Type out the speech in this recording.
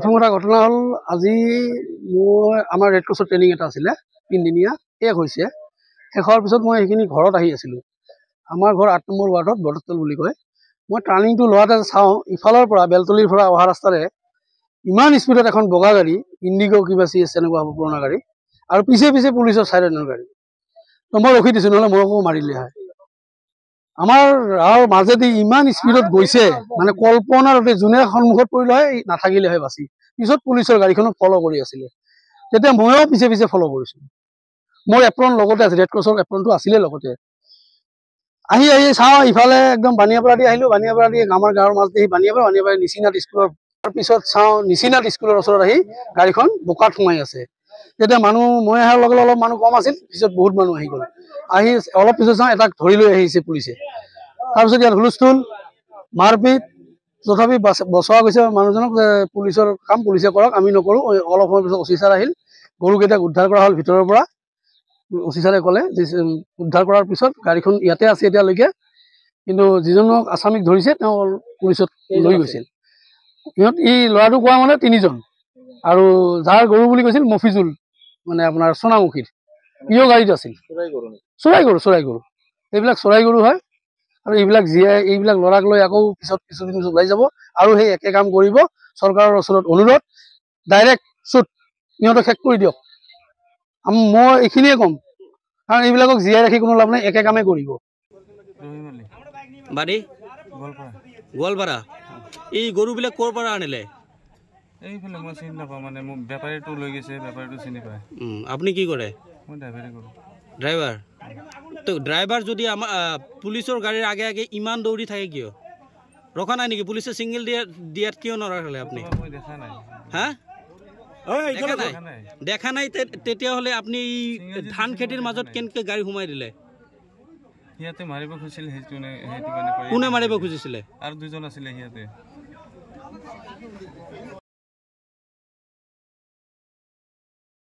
প্ৰথম এটা ঘটনা হ'ল আজি মই আমাৰ ৰেড ক্ৰছৰ ট্ৰেইনিং এটা আছিলে 3 দিনীয়া শেষ হৈছে শেষৰ পিছত মই সেইখিনি ঘৰত আহি আছিলোঁ আমাৰ ঘৰ 8 নম্বৰ ৱাৰ্ডত বৰতল বুলি কয় মই টাৰ্ণিংটো লোৱাতে চাওঁ ইফালৰ পৰা বেলতলিৰ পৰা অহা ৰাস্তাৰে ইমান স্পীডত এখন বগা গাড়ী ইণ্ডিগো কিবা CS এনেকুৱা হ'ব পুৰণা গাড়ী আৰু পিছে পিছে পুলিচৰ চাইৰেনৰ গাড়ী তো মই ৰখি দিছোঁ নহ'লে মোকো মাৰিলে হয় আমাৰ ৰাওৰ মাজেদি ইমান স্পীডত গৈছে মানে কল্পনাৰ যোনে সন্মুখত পৰিলে হয় নাথাকিলে হয় বাচি পিছত পুলিচৰ গাড়ীখনক ফ'ল' কৰি আছিলে তেতিয়া ময়ো পিছে পিছে ফ'ল' কৰিছোঁ মোৰ এপ্ৰন লগতে আছে ৰেড ক্ৰছৰ এপ্ৰনটো আছিলে লগতে আহি চাওঁ ইফালে একদম বানিয়াপাৰা দি আহিলোঁ বানিয়াপাৰা দি আমাৰ গাঁৱৰ মাজতে আহি বানিয়াপাৰা নিচিনাত স্কুলৰ তাৰপিছত চাওঁ নিচিনাত স্কুলৰ ওচৰত আহি গাড়ীখন বোকাত সোমাই আছে তেতিয়া মানুহ মই অহাৰ লগে লগে অলপ মানুহ কম আছিল পিছত বহুত মানুহ আহি গ'ল আহি অলপ পিছত চাওঁ এটাক ধৰি লৈ আহিছে পুলিচে তাৰপিছত ইয়াত হুলস্থুল মাৰপিট তথাপি বচোৱা গৈছে মানুহজনক পুলিচৰ কাম পুলিচে কৰক আমি নকৰোঁ অলপ সময়ৰ পিছত অচি ছাৰ আহিল গৰুকেইটাক উদ্ধাৰ কৰা হ'ল ভিতৰৰ পৰা অচি ছাৰে ক'লে যে উদ্ধাৰ কৰাৰ পিছত গাড়ীখন ইয়াতে আছে এতিয়ালৈকে কিন্তু যিজনক আসামিক ধৰিছে তেওঁ পুলিচত লৈ গৈছিল সিহঁত এই ল'ৰাটো কোৱা মানে 3জন আৰু যাৰ গৰু বুলি কৈছিল মফিজুল মানে আপোনাৰ সোণামুখীৰ ইও গাড়ীত আছিল চৰাই গৰু এইবিলাক চৰাই গৰু হয় আৰু এইবিলাক জীয়াই এইবিলাক ল'ৰাক লৈ আকৌ পিছত কিছুদিন ওলাই যাব আৰু সেই একে কাম কৰিব চৰকাৰৰ ওচৰত অনুৰোধ ডাইৰেক্ট শ্বুট সিহঁতক শেষ কৰি দিয়ক মই এইখিনিয়ে ক'ম কাৰণ এইবিলাকক জীয়াই ৰাখি কোনো লাভ নাই একে কামেই কৰিব বাড়ি গোৱালপাৰা এই গৰুবিলাক ক'ৰ পৰা আনিলে এইফালে মই চিনি নাপাওঁ মানে মোক বেপাৰীটো লৈ গৈছে বেপাৰীটো চিনি পায় আপুনি কি কৰে মই ড্ৰাইভাৰে কৰোঁ ড্ৰাইভাৰ তো ড্ৰাইভাৰ যদি আমাৰ পুলিচৰ গাড়ীৰ আগে আগে ইমান দৌৰি থাকে কিয় ৰখা নাই নেকি পুলিচে ছিংগল দিয়াত কিয় নৰখালে আপুনি মই দেখা নাই হা দেখা নাই তেতিয়াহ'লে আপুনি এই ধান খেতিৰ মাজত কেনেকৈ গাড়ী সোমাই দিলে সিহঁতে মাৰিব খুজিছিল সেইটো কোনে মাৰিব খুজিছিলে আৰু 2জন আছিলে সিহঁতে